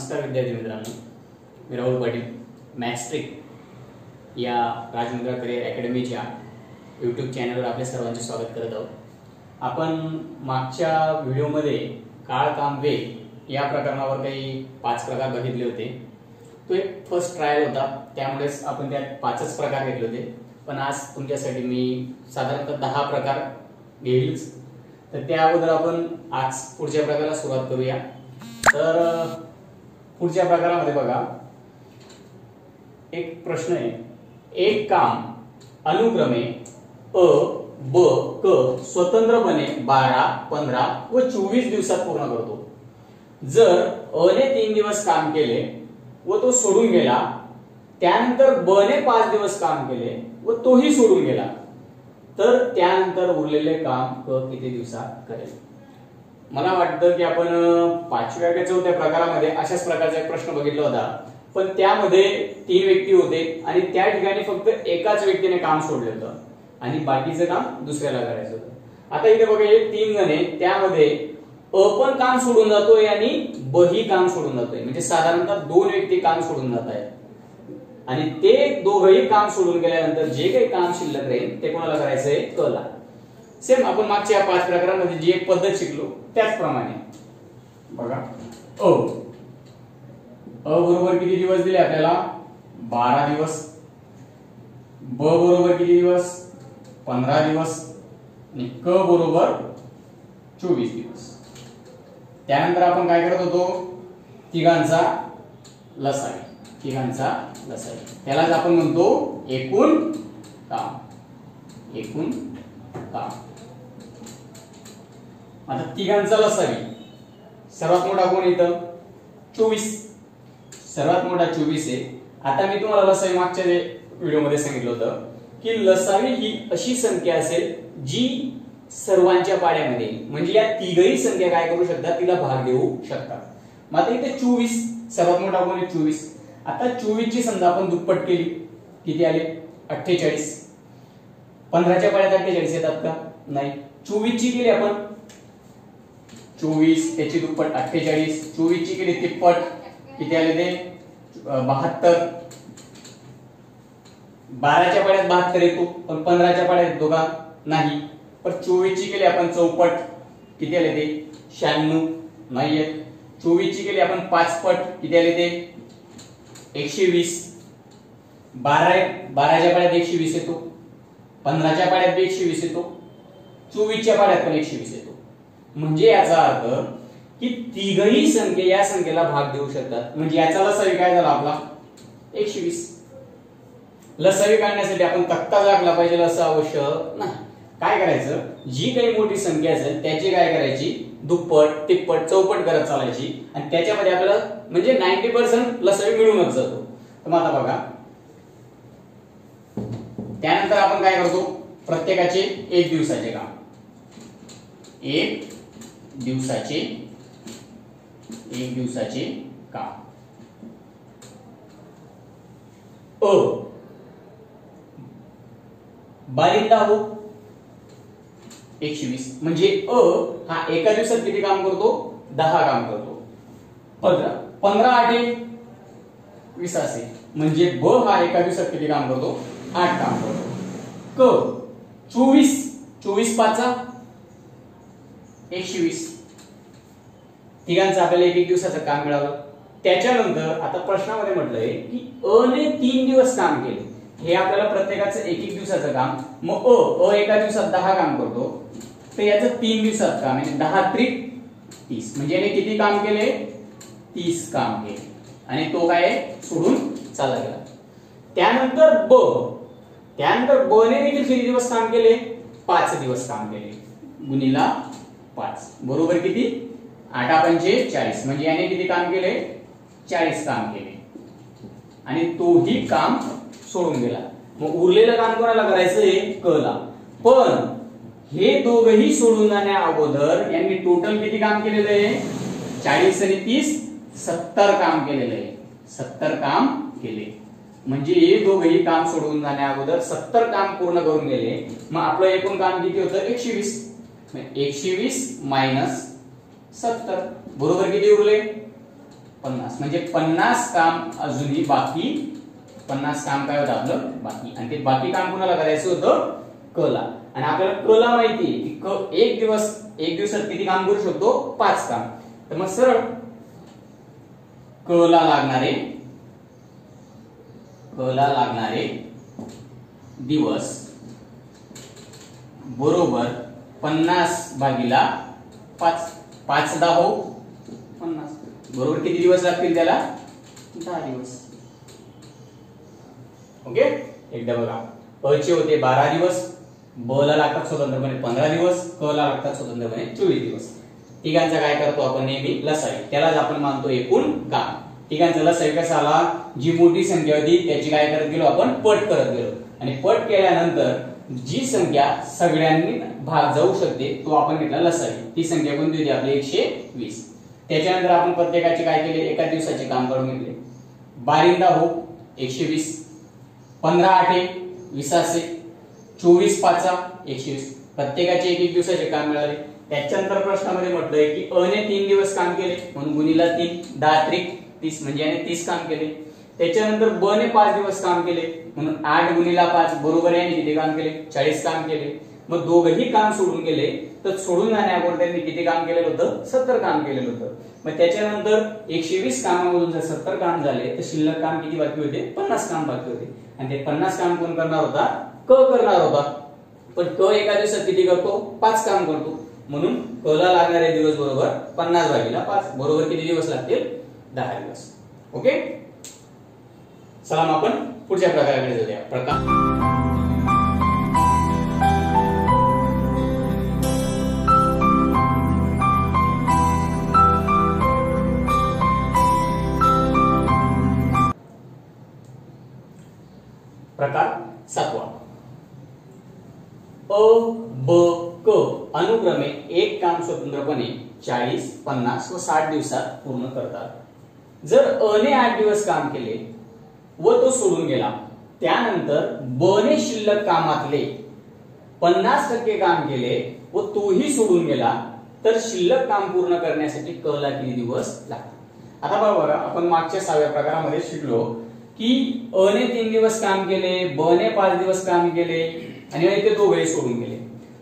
नमस्कार विद्यार्थी मित्रांनो, मी राहुल पाटील मॅथ्स्ट्रिक या राजमुद्रा करिअर अकॅडमीच्या यूट्यूब चॅनलवर आपल्या सर्वांचे स्वागत करत आहोत. आपण मागच्या व्हिडिओमध्ये काळ काम वेग या प्रकरणावर काही 5 प्रकार बघितले होते. तो एक फर्स्ट ट्रायल होता, त्यामुळेच आपण त्यात 5च प्रकार घेतले होते. पण आज तुमच्यासाठी मी साधारणतः 10 प्रकार घेईल. तर त्या अगोदर आपण आज पुढच्या प्रकाराला सुरुवात करूया. तर पुढच्या प्रकारामध्ये बघा, एक प्रश्न आहे. एक काम अनुक्रमे अ, ब, क स्वतंत्रपणे 12, 15 व 24 दिवसात पूर्ण करतो. जर अ ने 3 दिवस काम केले व तो सोडून गेला, त्यानंतर ब ने 5 दिवस काम केले व तोही सोडून गेला, तर त्यानंतर उरलेले काम क किती दिवसात करेल? मला वाटतं की आपण 5व्या का 4थ्या प्रकारामध्ये अशाच प्रकारचा एक प्रश्न बघितला होता. पण त्यामध्ये 3 व्यक्ती होते आणि त्या ठिकाणी फक्त एकाच व्यक्तीने काम सोडलं होतं आणि बाकीचं काम दुसऱ्याला करायचं होतं. आता इथे बघा, हे 3 जण आहेत, त्यामध्ये अ पण काम सोडून जातोय आणि ब ही काम सोडून जातोय. म्हणजे साधारणतः 2 व्यक्ती काम सोडून जात आहेत आणि ते दोघंही काम सोडून गेल्यानंतर जे काही काम शिल्लक राहील ते कोणाला करायचंय? क ला. सेम आपण मागच्या 5 प्रकारांमध्ये जी एक पद्धत शिकलो त्याचप्रमाणे बघा, अ बरोबर किती दिवस दिले आपल्याला? 12 दिवस. ब बरोबर किती दिवस? 15 दिवस. आणि क बरोबर 24 दिवस. त्यानंतर आपण काय करत होतो? तिघांचा लसावी. तिघांचा लसावी, त्यालाच आपण म्हणतो एकूण काम. एकूण काम. आता तिघांचा लसावी सर्वात मोठा कोण येतं? 24. सर्वात मोठा 24 आहे. आता मी तुम्हाला लसावी मागच्या व्हिडिओमध्ये सांगितलं होतं की लसावी ही अशी संख्या असेल जी सर्वांच्या पाड्यामध्ये, म्हणजे या तिघही संख्या काय करू शकतात? तिला भाग देऊ शकतात. मग आता इथे 24 सर्वात मोठा कोण आहे? 24. आता 24 ची समजा आपण दुप्पट केली, किती आले? 48. 15च्या पाड्यात 48 येतात का? नाही. 24 ची केली आपण 24, त्याची दुप्पट 48. 24 ची केली तिप्पट, किती आले ते? 72. 12च्या पाड्यात 72 येतो, पण 15च्या पाड्यात येतो का? नाही. पण 24 ची केली आपण चौपट, किती आले ते? 96. नाही येत. 24 ची केली आपण 5 पट, किती आले ते? 120. 12च्या पाड्यात 120 येतो, 15च्या पाड्यात 120 येतो, 24च्या पाड्यात पण 120 येतो. म्हणजे याचा अर्थ की तिघही संख्या या संख्येला भाग देऊ शकतात. म्हणजे याचा लसावी काय झाला आपला? 120. लसावी काढण्यासाठी आपण तक्ता दाखला पाहिजे असं आवश्यक नाही. काय करायचं? जी काही मोठी संख्या असेल त्याची काय करायची? दुप्पट, तिप्पट, चौपट करत चालायची आणि त्याच्यामध्ये आपल्याला म्हणजे 90% लसावी मिळूनच जातो. तर मग आता बघा, त्यानंतर आपण काय करतो? प्रत्येकाचे 1 दिवसाचे काम. 1 दिवसाचे काम. बारिंदा हो 120. म्हणजे अ हा एका दिवसात किती काम करतो? 10 काम करतो. 15 8 20 असे. म्हणजे ब हा एका दिवसात किती काम करतो? 8 काम करतो. क 24 5 120. तिघांचं आपल्याला 1 दिवसाचं काम मिळालं. त्याच्यानंतर आता प्रश्नामध्ये म्हटलंय की अ ने 3 दिवस काम केले. हे आपल्याला प्रत्येकाचं 1 दिवसाचं काम. मग अ एका दिवसात 10 काम करतो, तर याचं 3 दिवसात काम आहे. 10 त्रिक 30. म्हणजे याने किती काम केले? 30 काम केले आणि तो काय सोडून चालला गेला. त्यानंतर ब ने देखील किती दिवस काम केले? 5 दिवस काम केले. गुणिला 5 बरोबर किती? 8 पंचे 40. म्हणजे याने किती काम केले? 40 काम केले आणि तोही काम सोडून गेला. मग उरलेलं काम कोणाला करायचंय? क ला. पण हे दोघही सोडून जाण्या अगोदर यांनी टोटल किती काम केलेलं आहे? 40 आणि 30 70 काम केलेलं आहे. 70 काम केले. म्हणजे हे दोघही काम सोडून जाण्या अगोदर 70 काम पूर्ण करून गेले. मग आपलं एकूण काम किती होतं? 120. 120 - 70 बरोबर किती उरले? 50 म्हणजे 50 काम अजूनही बाकी, 50 काम काय होतं आपलं बाकी, आणि ते बाकी काम कुणाला करायचं होतं क ला. आणि आपल्याला क ला माहिती आहे की क एक दिवसात किती काम करू शकतो 5 काम. तर मग सरळ क ला लागणारे दिवस बरोबर 50 भागिला 5, 5 10 हो 50, बरोबर किती दिवस लागतील त्याला 10 दिवस. ओके, एकदा बघा अ चे होते 12 दिवस, ब ला लागतात स्वतंत्रपणे 15 दिवस, क ला लागतात स्वतंत्रपणे 24 दिवस. तिघांचा काय करतो आपण नेहमी लसावी, त्यालाच आपण मानतो एकूण काम. तिघांचा लसावी कसा आला, जी मोठी संख्या होती त्याची काय करत गेलो आपण पट करत गेलो, आणि पट केल्यानंतर जी संख्या सगळ्यांनी भाग जाऊ शकते तो आपण घेतला लसावी. ती संख्या कोणती होती आपली 120. त्याच्यानंतर आपण प्रत्येकाचे काय केले, एका दिवसाचे काम करून घेतले. 12 हो 120, 15 8 20, 24 5 120, प्रत्येकाचे एक दिवसाचे काम मिळाले. त्याच्यानंतर प्रश्नामध्ये म्हटलंय की अ ने 3 दिवस काम केले म्हणून गुणिला 3, 10 त्रिक 30 म्हणजे याने 30 काम केले. त्याच्यानंतर ब ने 5 दिवस काम केले म्हणून 8 गुणिला 5 बरोबर याने किती काम केले 40 काम केले. मग दोघंही काम सोडून गेले, तर सोडून जाण्याअगोदर त्यांनी किती काम केलेलं होतं 70 काम केलेलं होतं. मग त्याच्यानंतर 120 कामामधून जर 70 काम झाले तर शिल्लक काम किती बाकी होते 50 काम बाकी होते, आणि ते 50 काम कोण करणार होता क करणार होता. पण क एका दिवसात किती करतो 5 काम करतो, म्हणून क ला लागणारे दिवस बरोबर 50 भागिला 5 बरोबर किती दिवस लागतील 10 दिवस. ओके, चला मग आपण पुढच्या प्रकाराकडे जाऊया. प्रकार 7वा. अ ब क अनुक्रमे एक काम स्वतंत्रपणे 40 50 व 60 दिवसात पूर्ण करतात. जर अ ने 8 दिवस काम केले व तो सोडून गेला, त्यानंतर ब ने शिल्लक कामातले 50% काम केले व तोही सोडून गेला, तर शिल्लक काम पूर्ण करण्यासाठी क ला किती दिवस लागतात. आता बघा, आपण मागच्या 6व्या प्रकारामध्ये शिकलो की अ ने 3 दिवस काम केले, ब ने 5 दिवस काम केले आणि ते दोघेही सोडून गेले.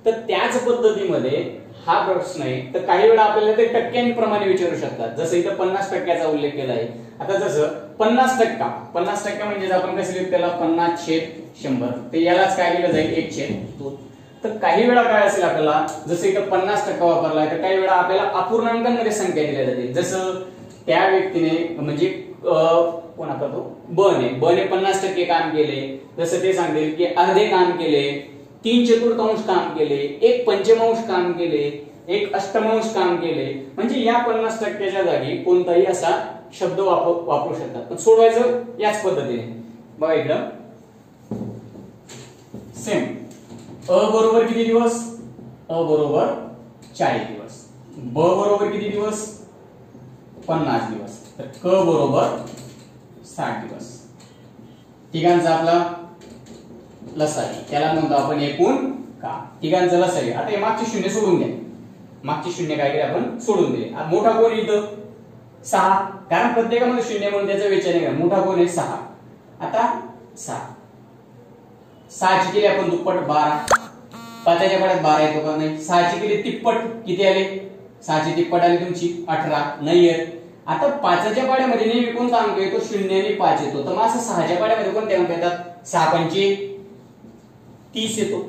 तर त्याच पद्धतीमध्ये हा प्रश्न आहे, तर काही वेळा आपल्याला ते टक्क्यांप्रमाणे विचारू शकतात. जसं इथं 50% उल्लेख केला आहे. आता जसं 50% म्हणजे आपण कसं लिहितो त्याला 50/100, तर यालाच काय केलं जाईल 1/2. तर काही वेळा काय असेल आपल्याला, जसं इथं 50% वापरलाय, तर काही वेळा आपल्याला अपूर्णांकांमध्ये संख्या दिल्या जाते. जसं त्या व्यक्तीने म्हणजे कोण आता तो ब ने 50% काम केले, जसं ते सांगेल की अर्धे काम केले, 3/4 काम केले, 1/5 काम केले, 1/8 काम केले. म्हणजे या 50%च्या जागी कोणताही असा शब्द वापरू शकतात. पण सोडवायचं याच पद्धतीने. बघा इकडं सेम अ बरोबर किती दिवस, अ बरोबर 40 दिवस, ब बरोबर किती दिवस 50 दिवस, तर क बरोबर 60 दिवस. तिघांचा आपला लसावी, त्याला म्हणतो आपण एकूण काम. तिघांचा लसावी. आता हे मागचे शून्य सोडून द्या, मागचे शून्य काय केले आपण सोडून दिले. मोठा कोण इथं 6, कारण प्रत्येकामध्ये शून्य म्हणून त्याचा विचार नाही. मोठा कोण आहे 6. आता 6 ची केली आपण दुप्पट 12, 5च्या पाड्यात 12 येतो का नाही. 6 ची केली तिप्पट किती आले, 6 ची तिप्पट आली तुमची 18 नाही येत. आता 5च्या पाड्यामध्ये नेहमी कोणता अंक येतो 0 आणि 5 येतो. तर मग असं 6च्या पाड्यामध्ये कोणते अंक येतात 6 पंचे 30 येतो,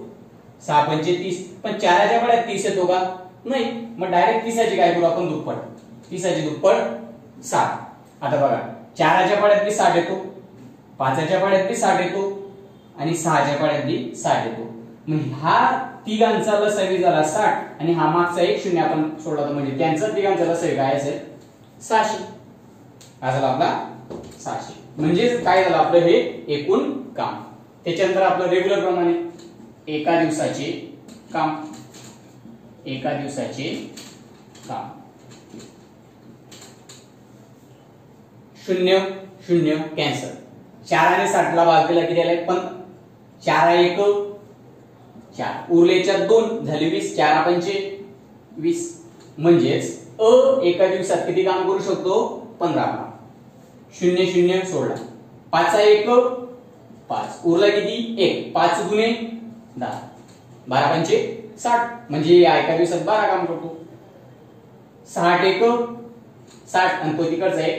6 पंचे 30. पण 4च्या पाड्यात 30 येतो का नाही. मग डायरेक्ट 30ची काय करू आपण दुप्पट, 30ची दुप्पट 60. आता बघा 4च्या पाड्यात बी 60 येतो, 5च्या पाड्यात बी 60 येतो आणि 6च्या पाड्यात बी 60 येतो. म्हणजे हा तिघांचा लसावी झाला 60 आणि हा मागचा एक शून्य आपण सोडला, म्हणजे त्यांचा तिघांचा लसावी काय असेल 600. हा झाला आपला 600. म्हणजे काय झालं आपलं हे एकूण काम. त्याच्यानंतर आपलं रेग्युलर प्रमाणे एका दिवसाचे काम, एका दिवसाचे काम 0 0 कॅन्सल. 4 आणि 60 ला भाग दिला किती आले 4 1 4 उरलेच्या 2 झाले 20, 4 पंचे 20. म्हणजेच अ एका दिवसात किती काम करू शकतो 15 काम. शून्य शून्य सोडला, 5 1 5, उरला किती 1, 5 गुणे 10, 12 पंचे 60, म्हणजे या एका दिवसात 12 काम करतो. 60 1 60 आणि तो तिकडचा आहे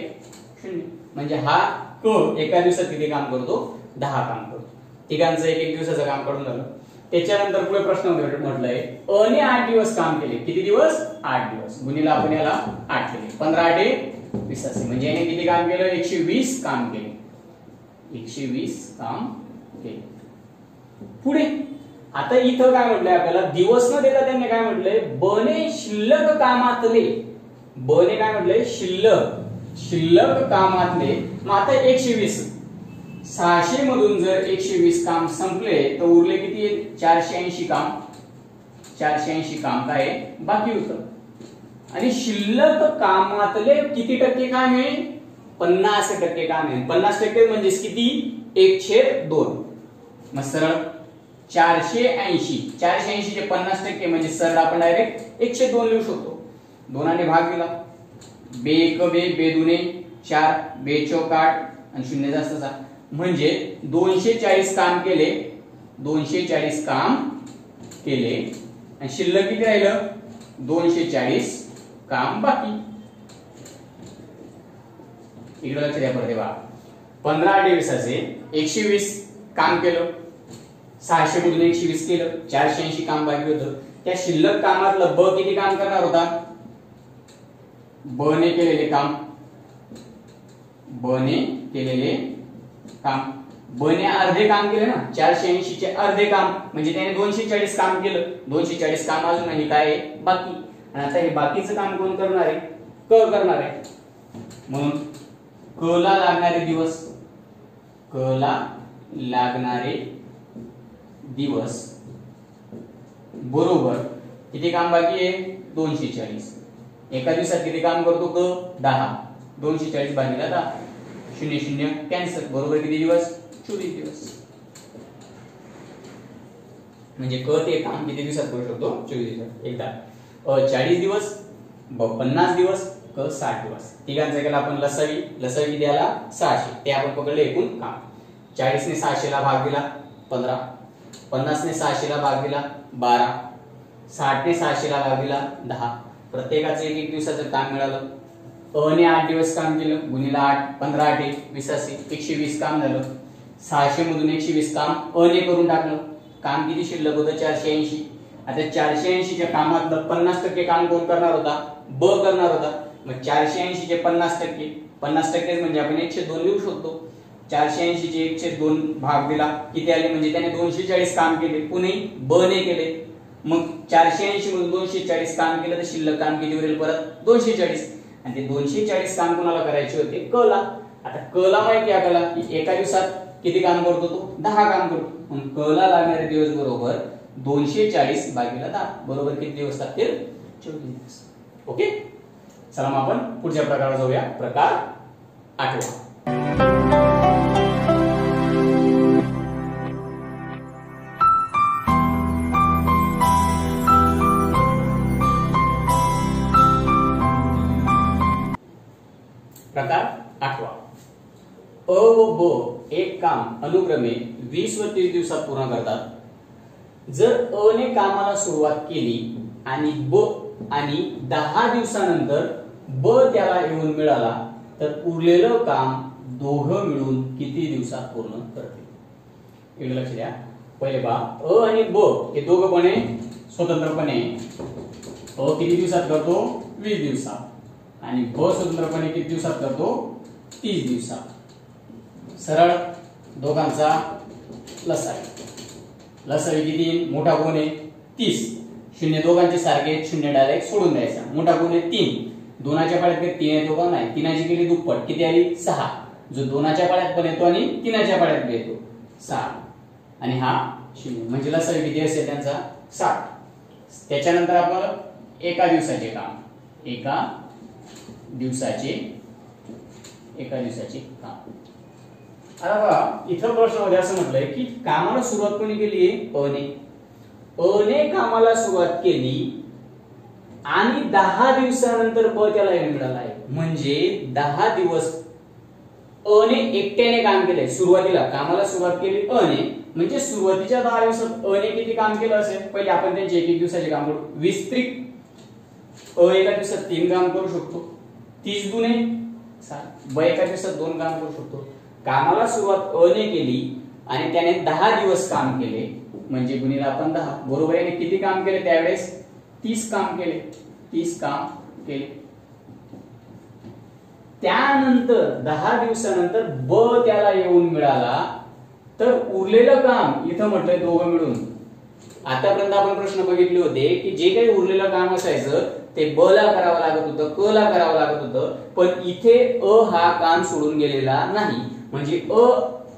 0, म्हणजे हा क एका दिवसात किती काम करतो 10 काम करतो. तिघांचं एक दिवसाचं काम काढून झालं. त्याच्यानंतर पुढे प्रश्न म्हटलंय अ ने 8 दिवस काम केले. किती दिवस 8 दिवस, गुणिले आपण याला 8 केले, 15 8 20 असे, म्हणजे याने किती काम केलं 120 काम केले, 120 काम केले. पुढे आता इथं काय म्हटलंय आपल्याला, दिवस न देता त्यांनी काय म्हटलंय बने शिल्लक कामातले, बने काय म्हटलंय शिल्लक कामातले. मग आता 120 600 मधून जर 120 काम संपले तर उरले किती 480 काम, 480 काम काय बाकी होतं. आणि शिल्लक कामातले किती टक्के काम आहे 50% काम आहे. 50% म्हणजे किती 1/2. मग सरळ 480 चे 50% म्हणजे सरळ आपण डायरेक्ट 1/2 लिहू शकतो. 2 ने भाग दिला, बे 1 बे, बे 2 4, बे 4 8 आणि 0 जास्तचा, म्हणजे 240 काम केले, 240 काम केले आणि शिल्लक किती राहिलं 240 काम बाकी. इकडे लक्ष द्या परत बघा, 15 दिवसाचे 120 काम केलं, 600 मधून 120 केलं, 480 काम बाकी होतं. त्या शिल्लक कामातलं ब किती काम करणार होता, ब ने केलेले काम, ब ने केलेले काम, ब ने अर्धे काम केले ना, 480 चे अर्धे काम, म्हणजे त्याने 240 काम केलं, 240 काम अजून नाही काय बाकी. आणि आता हे बाकीचं काम कोण करणार आहे, क करणार आहे. म्हणून क ला लागणारे दिवस, क ला लागणारे दिवस बरोबर किती काम बाकी आहे 240. एका दिवसात किती काम करतो क 10, 240 भागिले 10, 0 0 कॅन्सल, बरोबर किती दिवस 24 दिवस. म्हणजे क ते काम किती दिवसात करू शकतो 24 दिवसात. एकदा 40 दिवस, ब 50 दिवस, क 60 दिवस. तिघांचा केला आपण लसावी, लसावी किती आला 600, ते आपण पकडले एकूण काम. 40 ने 600 ला भाग दिला 15, 50 ने 600 ला भाग दिला 12, 60 ने 600 ला भाग दिला 10. प्रत्येकाचं एक दिवसाचं काम मिळालं. अ ने 8 दिवस काम केलं, गुणिले 8, 15 8 20 असे 120 काम झालं. 600 मधून 120 काम अ ने करून टाकलं, काम किती शिल्लक होतं 480. आता 480 च्या कामातलं 50% काम कोण करणार होता, ब करणार होता. मग 480 चे 50%, 50% म्हणजे आपण 1/2 लिहू शकतो. 480 चे 1/2 भाग दिला किती आले, म्हणजे त्याने 240 काम केले, पुणे ब ने केले. मग 480 मधून 240 काम केलं तर शिल्लक काम किती उरेल परत 240. आणि ते 240 काम कोणाला करायचे होते, क ला. आता क ला माहिती आहे आपल्याला की एका दिवसात किती काम करतो तो 10 काम करतो. म्हणून क ला लागणारे दिवस बरोबर 240 भागिले 10, बरोबर किती दिवस लागतील 24 दिवस. ओके, चला मग आपण पुढच्या प्रकारावर जाऊया. प्रकार 8वा. प्रकार 8वा. अ व ब एक काम अनुक्रमे 20 व 30 दिवसात पूर्ण करतात. जर अ ने कामाला सुरुवात केली आणि ब आणि 10 दिवसानंतर ब त्याला येऊन मिळाला तर उरलेलं काम दोघं मिळून किती दिवसात पूर्ण करतील. इकडे लक्ष द्या. पहिले पहा, अ आणि ब हे दोघंपणे स्वतंत्रपणे अ किती दिवसात करतो 20 दिवसात आणि ब स्वतंत्रपणे किती दिवसात करतो 30 दिवसात. सरळ दोघांचा लसावी, लसावी किती मोठा कोण आहे 30, शून्य दोघांचे सारखे, शून्य डायरेक्ट सोडून द्यायचा. मोठा कोण आहे 3, दोनाच्या पाड्यात 3 आहे दोघं नाही, 3ची केली दुप्पट किती आली 6, जो दोनाच्या पाड्यात पण येतो आणि 3च्या पाड्यात पण येतो 6 आणि हा 0, म्हणजे लसावी किती असेल त्यांचा 60. त्याच्यानंतर आपण एका दिवसाचे काम, एका दिवसाचे काम. आता बघा इथं प्रश्नामध्ये असं म्हटलंय की कामाला सुरुवात कोणी केली आहे अ ने. अ ने कामाला सुरुवात केली आणि 10 दिवसानंतर ब त्याला मिळाला आहे, म्हणजे 10 दिवस अ ने एकट्याने काम केलंय सुरुवातीला, कामाला सुरुवात केली अ ने, म्हणजे सुरुवातीच्या 10 दिवसात अ ने किती काम केलं असेल? पहिले आपण त्यांचे एक एक दिवसाचे काम करू. 20 त्रिक अ एका दिवसात 3 काम करू शकतो. 30 दुने 60, ब एका दिवसात 2 काम करू शकतो. कामाला सुरुवात अ ने केली आणि त्याने 10 दिवस काम केले, म्हणजे गुणिले आपण 10, बरोबर आहे. किती काम केले त्यावेळेस? 30 काम केले. 30 काम केले. त्यानंतर 10 दिवसानंतर ब त्याला येऊन मिळाला, तर उरलेलं काम इथं म्हटलंय दोघं मिळून. आतापर्यंत आपण प्रश्न बघितले होते की जे काही उरलेलं काम असायचं ते ब ला करावं लागत होतं, क ला करावं लागत होतं, पण इथे अ हा काम सोडून गेलेला नाही, म्हणजे अ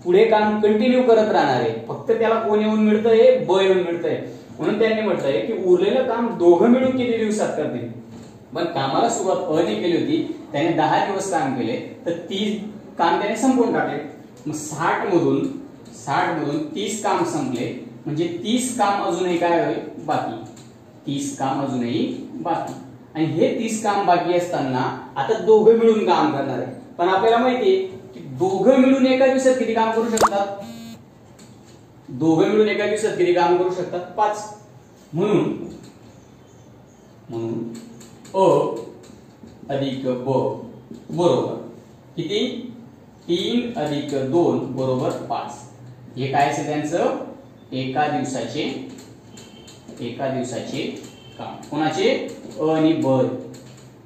पुढे काम कंटिन्यू करत राहणार आहे. फक्त त्याला कोण येऊन मिळतंय? ब येऊन मिळतंय. म्हणून त्यांनी म्हटलंय की उरलेलं काम दोघं मिळून किती दिवसात करतील? पण कामाला सुरुवात अ ने केली होती, त्याने 10 दिवस काम केले, तर 30 काम त्याने संपवून टाकले. मग 60 मधून 30 काम संपले, म्हणजे 30 काम अजूनही काय होईल? बाकी. 30 काम अजूनही बाकी. आणि हे 30 काम बाकी असताना आता दोघं मिळून काम करणार आहे. पण आपल्याला माहिती आहे की दोघं मिळून एका दिवसात किती काम करू शकतात? दोघं मिळून एका दिवसात किती काम करू शकतात? 5. म्हणून अ अधिक ब बरोबर किती? 3 अधिक 2 बरोबर 5. हे काय असेल त्यांचं? एका दिवसाचे काम. कोणाचे? अ आणि ब.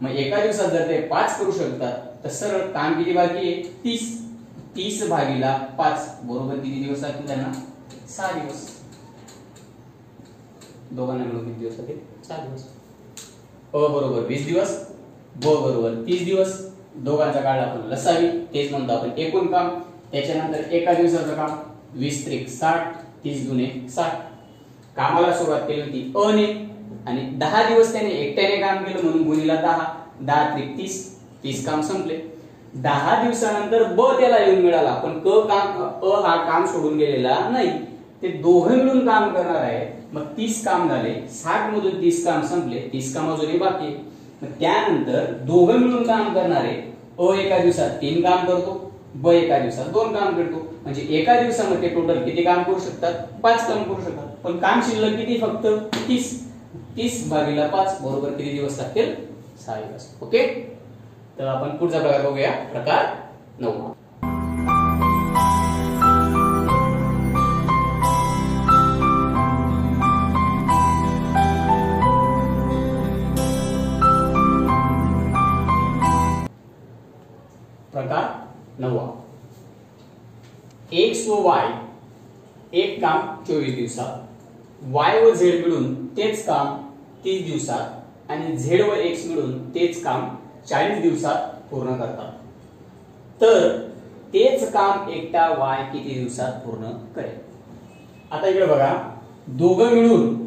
मग एका दिवसात जर ते 5 करू शकतात, तर सरळ काम किती बाकी आहे? 30. 30 भागीला 5 बरोबर किती दिवस लागतील त्यांना? 6 दिवस. दोघांना मिळून किती दिवस लागतील? 6 दिवस. अ बरोबर 20 दिवस, ब बरोबर 30 दिवस. दोघांचा काढला आपण लसावी, तेच म्हणतो आपण एकूण काम. त्याच्यानंतर एका दिवसाचं काम 20 त्रिक 60, 30 दुने 60. कामाला सुरुवात केली होती अ ने आणि 10 दिवस त्याने एकट्याने काम केलं, म्हणून गुणिला 10. 10 त्रिक 30, 30 काम संपले. 10 दिवसानंतर ब त्याला येऊन मिळाला, पण अ हा काम सोडून गेलेला नाही. ते दोघं मिळून काम करणार आहे. मग 30 काम झाले. 60 मधून 30 काम संपले. 30 काम अजूनही बाकी आहे. मग त्यानंतर दोघं मिळून काम करणारे अ एका दिवसात 3 काम करतो, ब एका दिवसात 2 काम करतो, म्हणजे एका दिवसामध्ये टोटल किती काम करू शकतात? 5 काम करू शकतात. पण काम शिल्लक किती? फक्त 30. 30 भागीला 5 बरोबर किती दिवस लागतील? 6 दिवस. ओके, तर आपण पुढचा प्रकार बघूया. प्रकार 9. प्रकार 9. एक्स व वाय एक काम 24 दिवसात, वाय व झेड मिळून तेच काम 30 दिवसात आणि झेड व एक्स मिळून तेच काम 40 दिवसात पूर्ण करतात. तर तेच काम एकटा वाय किती दिवसात पूर्ण करेल? आता इकडे बघा, दोघं मिळून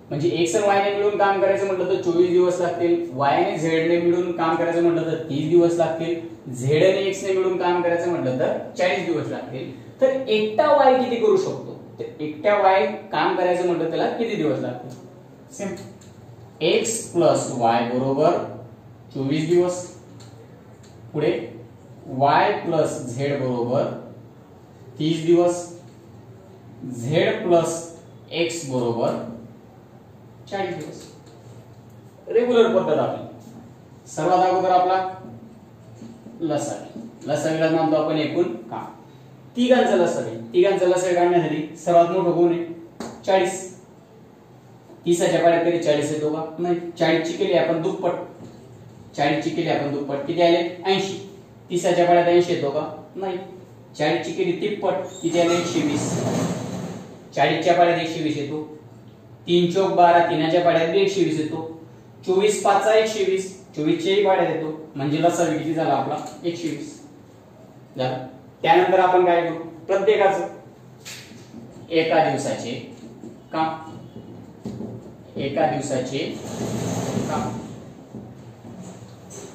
म्हणजे एक्स आणि वाय ने मिळून काम करायचं म्हटलं तर 24 दिवस लागतील. वाय ने झेड ने मिळून काम करायचं म्हटलं तर 30 दिवस लागतील. झेड आणि एक्स ने मिळून काम करायचं म्हटलं तर 40 दिवस लागतील. तर एकटा वाय किती करू शकतो? तर एकटा वाय काम करायचं म्हटलं त्याला किती दिवस लागतील? सिंपल. एक्स प्लस वाय बरोबर 24 दिवस. पुढे वाय प्लस झेड बरोबर 30 दिवस. झेड प्लस एक्स बरोबर 40 दिवस. रेग्युलर पद्धत आपली. सर्वात अगोदर आपला लसावी. लसावीला मानतो आपण एकूण काम. तिघांचा लसावी काढण्यासाठी सर्वात मोठं कोण आहे? 40. 30च्या पाड्यात कधी 40 येतो का? नाही. 40 ची केली आपण दुप्पट. किती आले? 80. 30च्या पाड्यात 80 येतो का? नाही. 40 ची केली तिप्पट. किती आले? 120. 40च्या पाड्यात 120 येतो. 3 चौक 12, 3च्या पाड्यात 120 येतो. 24 5 120, 24च्याही पाड्यात येतो, म्हणजे लसावी किती झाला आपला? 120 झाला. त्यानंतर आपण काय करू? प्रत्येकाचं एका दिवसाचे काम.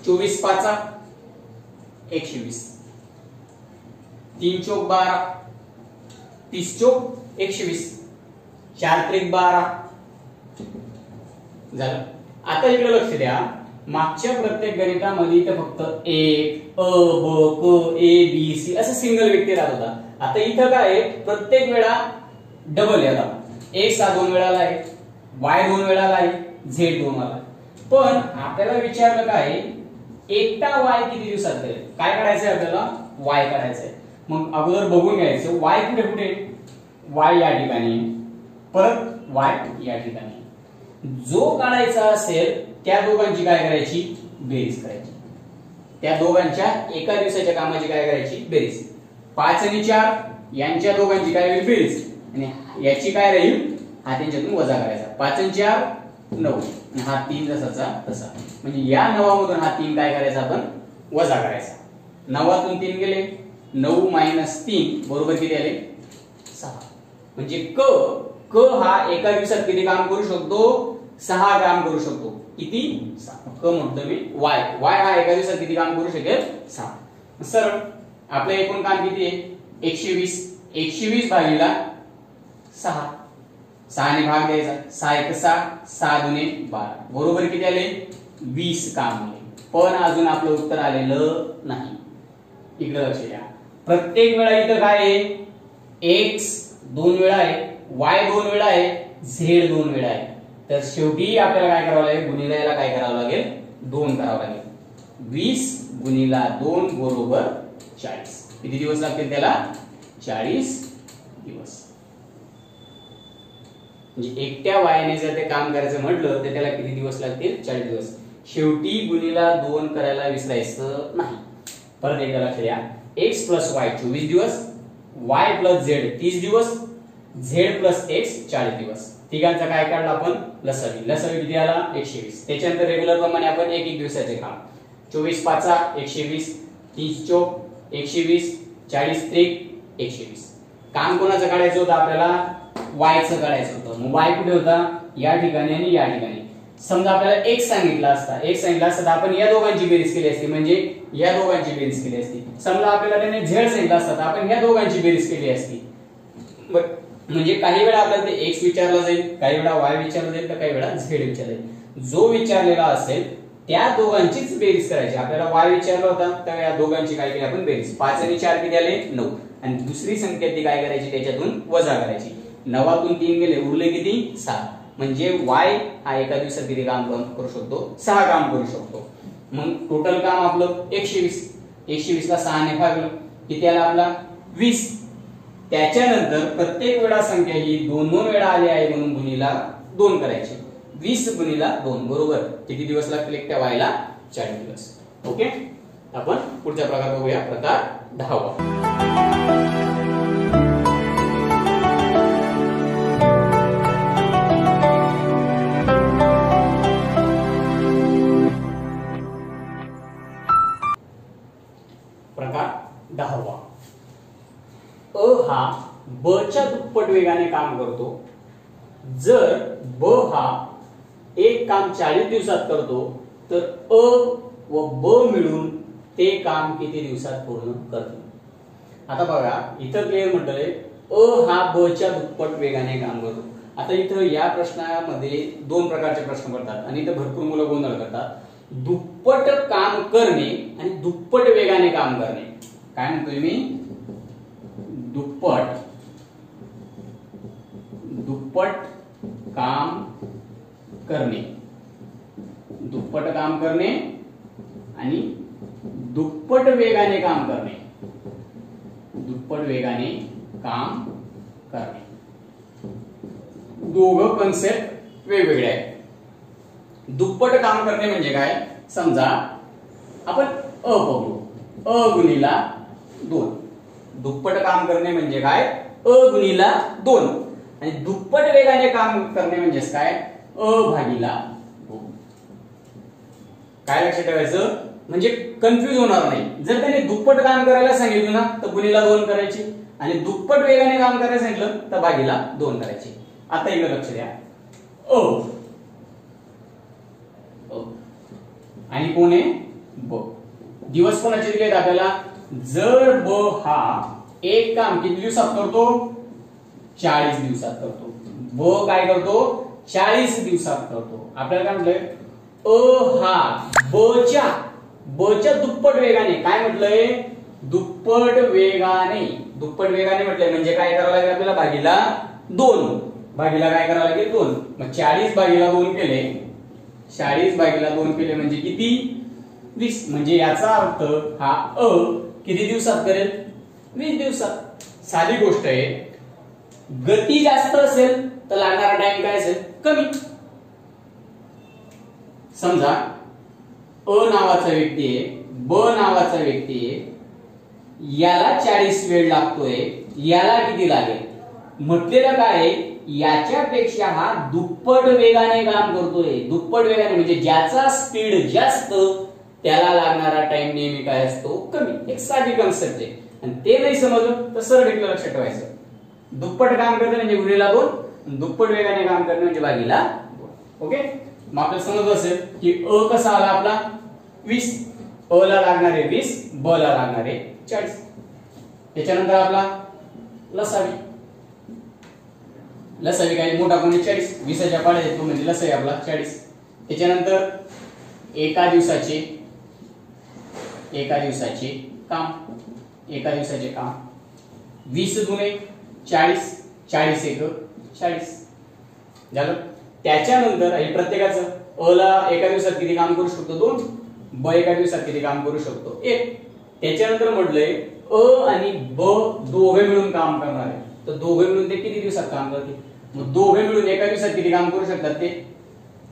24 5 120, 3 चौक 12, 30 चौक 120, 4 त्रिक 12 झालं. आता इकडे लक्ष द्या, मागच्या प्रत्येक गणितामध्ये इथं फक्त एक अ ब क ए बी सी असं सिंगल व्यक्ती राहत होता. आता इथं काय आहे, प्रत्येक वेळा डबल येतात. एक्स हा 2 वेळाला आहे, वाय 2 वेळाला आहे, झेड 2 वेळाला. पण आपल्याला विचारलं काय, एकटा वाय किती दिवसात करेल. काय करायचंय आपल्याला, वाय करायचंय. मग अगोदर बघून घ्यायचं वाय कुठे कुठे, वाय या ठिकाणी, परत वाय या ठिकाणी. जो काढायचा असेल त्या दोघांची काय करायची, बेरीज करायची. त्या दोघांच्या एका दिवसाच्या कामाची काय करायची, बेरीज. 5 आणि 4 यांच्या दोघांची काय होईल, बेरीज. आणि याची काय राहील, हा त्यांच्यातून वजा करायचा. 5 आणि 4 9 आणि हा 3 जसाचा तसा. म्हणजे या 9 मधून हा 3 काय करायचा, आपण वजा करायचा. 9 3 गेले, 9 - 3 बरोबर किती आले, 6. म्हणजे क हा एका दिवसात किती काम करू शकतो, 6 काम करू शकतो. किती, 6. क म्हणतो मी. वाय हा एका दिवसात किती काम करू शकेल, 6. सरळ आपलं एकूण काम किती आहे, 120. 120 भागिले 6. 6 ने भाग द्यायचा. 6 1 6, 6 2 12 बरोबर किती आले, 20 काम आले. पण अजून आपलं उत्तर आलेलं नाही. इकडे लक्ष द्या. प्रत्येक वेळा इथं काय आहे, एक्स 2 वेळा आहे, वाय 2 वेळा आहे, झेड 2 वेळा आहे. तर शेवटी आपल्याला काय करावं लागेल, गुणिले याला काय करावं लागेल, 2 करावं लागेल. 20 गुणिले 2 बरोबर 40. किती दिवस लागतील त्याला, 40 दिवस. म्हणजे एकट्या वायाने जर ते काम करायचं म्हटलं तर त्याला किती दिवस लागतील, 40 दिवस. शेवटी गुणिले 2 करायला विसरायचं नाही. परत एकदा लक्ष द्या. x + y 24 दिवस, y + z 30 दिवस, z + x 40 दिवस. तिघांचा काय काढला आपण, लसावी. लसावी किती आला, 120. त्याच्यानंतर रेग्युलर प्रमाणे आपण एक एक दिवसाचे काम. 24 5 120, 30 चोक 120, 40 त्रिक 120. काम कोणाचं काढायचं होतं आपल्याला, वायचं काढायचं होतं. मग वाय कुठे होता, या ठिकाणी आणि या ठिकाणी. समजा आपल्याला x सांगितला असता, तर आपण या दोघांची बेरीज केली असती, म्हणजे या दोघांची बेरीज केली असती. समजा आपल्याला त्याने z सांगितला असता तर आपण या दोघांची बेरीज केली असती. म्हणजे काही वेळा आपल्याला ते x विचारला जाईल, काही वेळा y विचारला जाईल, तर काही वेळा z विचारला जाईल. जो विचारलेला असेल त्या दोघांचीच बेरीज करायची. आपल्याला y विचारला होता तर या दोघांची काय केली आपण, बेरीज. 5 आणि 4 किती आले, 9. आणि दुसरी संख्या ती काय करायची, त्याच्यातून वजा करायची. 9 3 गेले, उरले किती, 6. म्हणजे y हा एका दिवसात किती काम करू शकतो, 6 काम करू शकतो. मग टोटल काम आपलं 120. 120 ला 6 ने भागलं किती आला आपला, 20. त्याच्यानंतर प्रत्येक वेळा संख्या ही 2 वेळा आली आहे म्हणून गुणिला 2 करायची. 20 गुणिला 2 बरोबर किती दिवस लागतील एकट्या वायला, 40 दिवस. ओके. आपण पुढचा प्रकार बघूया, प्रकार 10वा. प्रकार 10वा. अ हा ब च्या दुप्पट वेगाने काम करतो. जर ब हा एक काम 40 दिवसात करतो तर अ व ब मिळून ते काम किती दिवसात पूर्ण करतो. आता बघा इथं क्लिअर म्हटलंय अ हा ब च्या दुप्पट वेगाने काम करतो. आता इथं या प्रश्नामध्ये 2 प्रकारचे प्रश्न पडतात आणि इथं भरपूर मुलं गोंधळ करतात. दुप्पट काम करणे आणि दुप्पट वेगाने काम करणे. काय म्हणतोय मी, दुप्पट काम करणे, दुप्पट काम करणे आणि दुप्पट वेगाने काम करणे, दुप्पट वेगाने काम करणे. दोघं कन्सेप्ट वेगवेगळे आहेत. दुप्पट काम करणे म्हणजे काय, समजा आपण अ पकडू, अ गुणिला 2. दुप्पट काम करणे म्हणजे काय, अ गुणिला 2. आणि दुप्पट वेगाने काम करणे म्हणजे काय, अ भागिला 2. काय लक्षात ठेवायचं, म्हणजे कन्फ्युज होणार नाही. जर त्याने दुप्पट काम करायला सांगितलं ना तर गुणिला 2 करायची, आणि दुप्पट वेगाने काम करायला सांगितलं तर भागिला 2 करायची. आता इकडे लक्ष द्या. अ आणि कोण आहे, ब. दिवस कोणाचे दिलेत आपल्याला, जर ब हा एक काम किती दिवसात करतो, 40 दिवसात करतो. ब काय करतो, 40 दिवसात करतो. आपल्याला काय म्हटलंय, अ हा बच्या दुप्पट वेगाने, काय म्हटलंय, दुप्पट वेगाने, दुप्पट वेगाने म्हटलंय म्हणजे काय करावं लागेल आपल्याला, भागीला 2, भागीला काय करावं लागेल 2, मग 40 भागीला 2 केले, 40 भागीला 2 केले म्हणजे किती, 20, म्हणजे याचा अर्थ हा अ किती दिवसात करेल, 20 दिवसात. साधी गोष्ट आहे, गती जास्त असेल तर लागणारा टाइम काय असेल, कमी. समजा अ नावाचा व्यक्ती आहे, ब नावाचा व्यक्ती आहे, याला 40 वेळ लागतोय, याला किती लागेल, म्हटलेलं काय, याच्यापेक्षा हा दुप्पट वेगाने काम करतोय, दुप्पट वेगाने म्हणजे ज्याचा स्पीड जास्त त्याला लागणारा टाइम नेहमी काय असतो, कमी. एक साधी कन्सेप्ट आहे, आणि ते नाही समजलं तर सरळ एक लक्षात ठेवायचं, दुप्पट काम करणे म्हणजे गुणिला 2, दुप्पट वेगाने काम करणे म्हणजे भागीला 2. ओके, मग आपल्याला समजलं असेल की अ कसा आला आपला 20, अ ला लागणारे 20, ब ला लागणारे 40. त्याच्यानंतर आपला लसावी, लसावी काय मोठा कोणी 40, 20च्या पाड्या येतो म्हणजे लसावी आपला 40. त्याच्यानंतर एका दिवसाचे काम, एका दिवसाचे काम 20 दुने 40, 40 एक 40 झालं. त्याच्यानंतर हे प्रत्येकाचं, अ ला एका दिवसात किती काम करू शकतो 2, ब एका दिवसात किती काम करू शकतो 1. त्याच्यानंतर म्हटलंय अ आणि ब दोघे मिळून काम करणार आहे, तर दोघे मिळून ते किती दिवसात काम करतील, मग दोघे मिळून एका दिवसात किती काम करू शकतात ते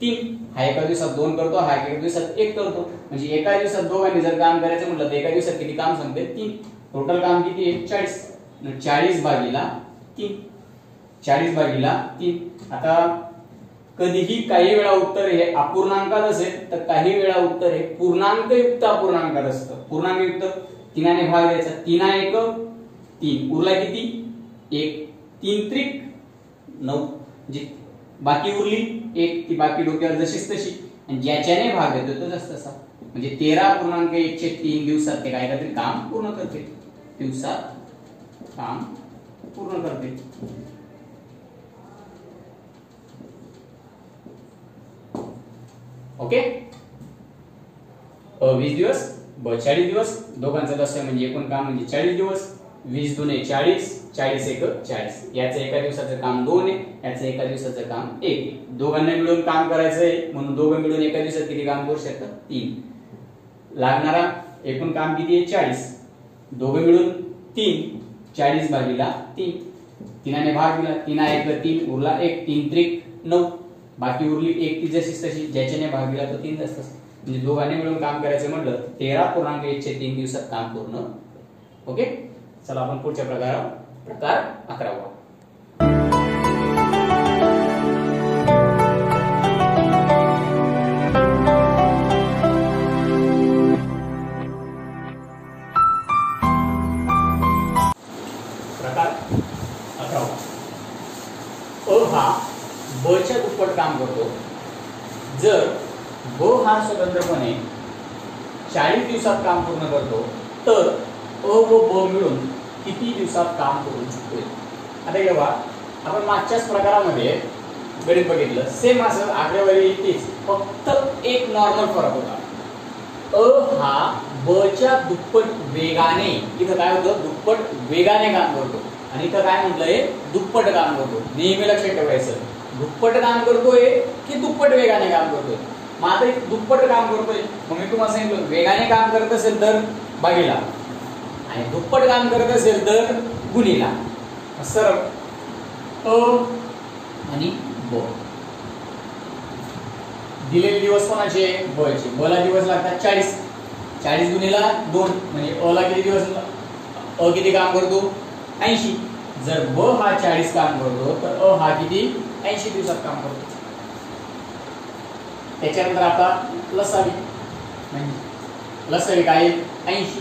3. हा एका दिवसात 2 करतो, हा एका दिवसात 1 करतो, म्हणजे एका दिवसात दोघांनी जर काम करायचं म्हटलं तर एका दिवसात किती काम सांगते 3. टोटल काम किती आहे 40, 40 भागीला 3, 40 भागीला 3. आता कधीही काही वेळा उत्तर हे अपूर्णांकात असेल तर काही वेळा उत्तर हे पूर्णांकयुक्त अपूर्णांकात असतं. पूर्णांकयुक्त 3ने भाग द्यायचा, 3 1 3, उरला किती 1, 3 त्रिक 9, जी बाकी उरली 1, ती बाकी डोक्यावर जशीच तशी, आणि ज्याच्याने भाग देतो तो जास्त असा, म्हणजे 13.103 दिवसात ते काय करते, काम पूर्ण करते, दिवसात काम पूर्ण करते. ओके, 20 दिवस, ब 40 दिवस, दोघांचा लसावी म्हणजे एकूण काम म्हणजे 40 दिवस, 20 दुने 40, 40 एक 40. याचं एका दिवसाचं काम 2 आहे, याचं एका दिवसाचं काम 1. दोघांना मिळून काम करायचंय म्हणून दोघं मिळून एका दिवसात किती काम करू शकतात 3. लागणारा एकूण काम किती आहे 40, दोघं मिळून 3, 40 भागीला 3, 3ने भाग दिला, 3 1 3, उरला 1, 3 त्रिक 9, बाकी उरली 1, ती जशीच तशी, ज्याच्याने भाग दिला तो 3 जास्त, म्हणजे दोघांनी मिळून काम करायचं म्हटलं 13.103 दिवसात काम पूर्ण. ओके, चला आपण पुढच्या प्रकार 11वा. प्रकार 11वा, अ हा ब च्या दुप्पट काम करतो. जर ब हा स्वतंत्रपणे 40 दिवसात काम पूर्ण करतो तर अ व ब मिळून किती दिवसात काम करू शकतो. आता जेव्हा आपण मागच्याच प्रकारामध्ये गणित बघितलं, सेम असं आकडेवारी तीच, फक्त एक नॉर्मल फरक होता. अ हा ब च्या दुप्पट वेगाने, इथं काय होतं, दुप्पट वेगाने काम करतो, आणि इथं काय म्हटलंय, दुप्पट काम करतो. नेहमी लक्षात ठेवायचं, दुप्पट काम करतोय की दुप्पट वेगाने काम करतोय. मग आता दुप्पट काम करतोय, मग मी तुम्हाला सांगितलं वेगाने काम करत असेल तर भागीला, आणि दुप्पट काम करत असेल तर गुणीला. सरळ अ आणि ब, दिलेले दिवस कोणाचे, ब चे, ब ला दिवस लागतात 40, 40 गुणीला 2 म्हणजे अ ला किती दिवस, अ किती काम करतो 80. जर ब हा 40 काम करतो तर अ हा किती 80 दिवसात काम करतो. त्याच्यानंतर आता लसावी, म्हणजे लसावी काय 80.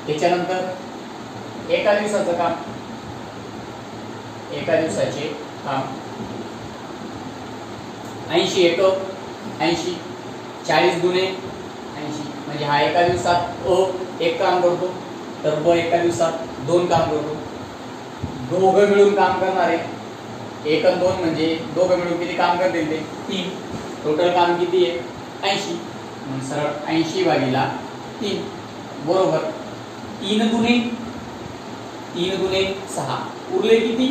त्याच्यानंतर एका दिवसाचं काम, एका दिवसाचे काम 80 एक 80, 40 गुणे 80, म्हणजे हा एका दिवसात अ 1 काम करतो तर ब एका दिवसात 2 काम करतो. दोघं मिळून काम करणारे 1 आणि 2 म्हणजे दोघं मिळून किती काम करतील ते 3. टोटल काम किती आहे 80, मग सरळ 80 भागिला 3 बरोबर 3 दुने 6 उरले किती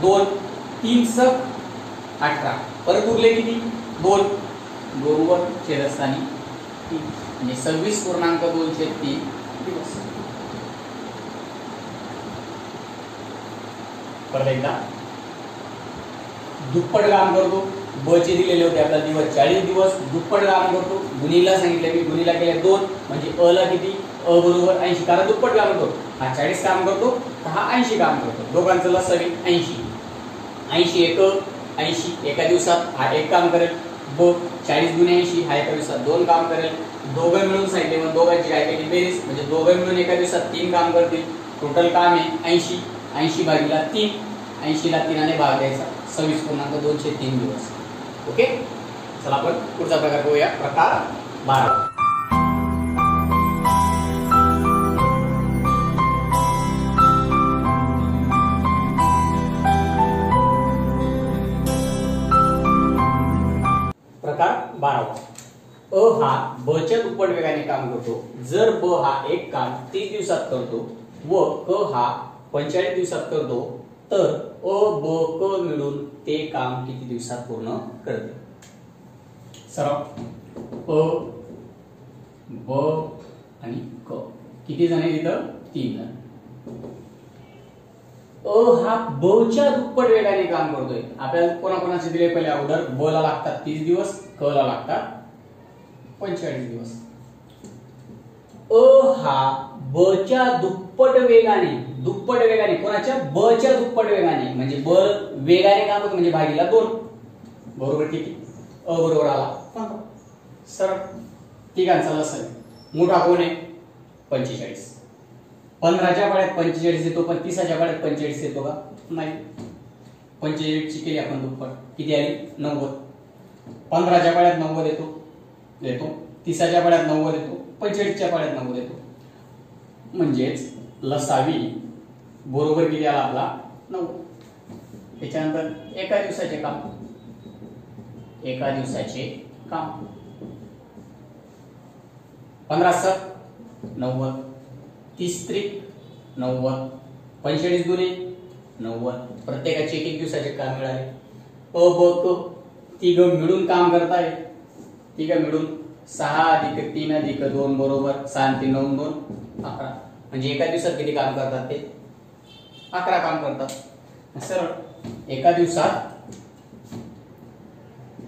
2, 3 × 18 परत उरले किती 2 वर छेदस्थानी 3 म्हणजे 26.2/3 दिवस. परत एकदा दुप्पट काम करतो. ब चे दिलेले होते आपला दिवस 40 दिवस, दुप्पट काम करतो. गुणीला सांगितलं मी, गुणीला केले 2 म्हणजे अ ला किती अ बरोबर 80 कारण दुप्पट काम करतो. हा 40 काम करतो तर हा 80 काम करतो. दोघांचं लसावी 80 80 एक 80 एका दिवसात हा एक काम करेल. ब 40 × 80 हा एका दिवसात 2 काम करेल. दोघं मिळून सांगितले मग दोघांची काय केली बेरीज म्हणजे दोघं मिळून एका दिवसात 3 काम करतील. टोटल काम आहे 80 80 भागिला 3 80 ला 3 ने भाग द्यायचा 26.2/3 दिवस. ओके चला आपण पुढचा प्रकार पाहूया. प्रकार 12. प्रकार 12. अ हा ब च्या दुप्पट वेगाने काम करतो जर ब हा एक काम 30 दिवसात करतो व क हा 45 दिवसात करतो तर अ ब क मिळून ते काम किती दिवसात पूर्ण करते. सरळ अ ब आणि क किती जण आहेत इथं 3 जण. अ हा ब च्या दुप्पट वेगाने काम करतोय. आपल्याला कोणाकोणाचे दिले पहिले अगोदर ब ला लागतात 30 दिवस क ला लागतात 45 दिवस. अ हा ब च्या दुप्पट वेगाने कोणाच्या ब च्या दुप्पट वेगाने म्हणजे ब वेगाने काम करतो म्हणजे भागीला 2 बरोबर किती अ बरोबर आला 15. सरळ तिघांचा लसावी मोठा कोण आहे 45. 15 च्या पाड्यात 45 येतो पण 30 च्या पाड्यात 45 येतो का नाही. 45 ची केली आपण दुप्पट किती आली 90. 15 च्या पाड्यात 90 येतो 30 च्या पाड्यात 90 येतो 45 च्या पाड्यात 90 येतो म्हणजेच लसावी बरोबर किती आला आपला 9. त्याच्यानंतर एका दिवसाचे काम 15 × 7 90 30 × 90 45 × 90 प्रत्येकाचे एक दिवसाचे काम मिळाले. अ ब क तिघ मिळून काम करताय. तिघ मिळून 6 + 3 + 2 बरोबर 6 × 3 = 9 11 म्हणजे एका दिवसात किती काम करतात ते 11 काम करतात. सरळ एका दिवसात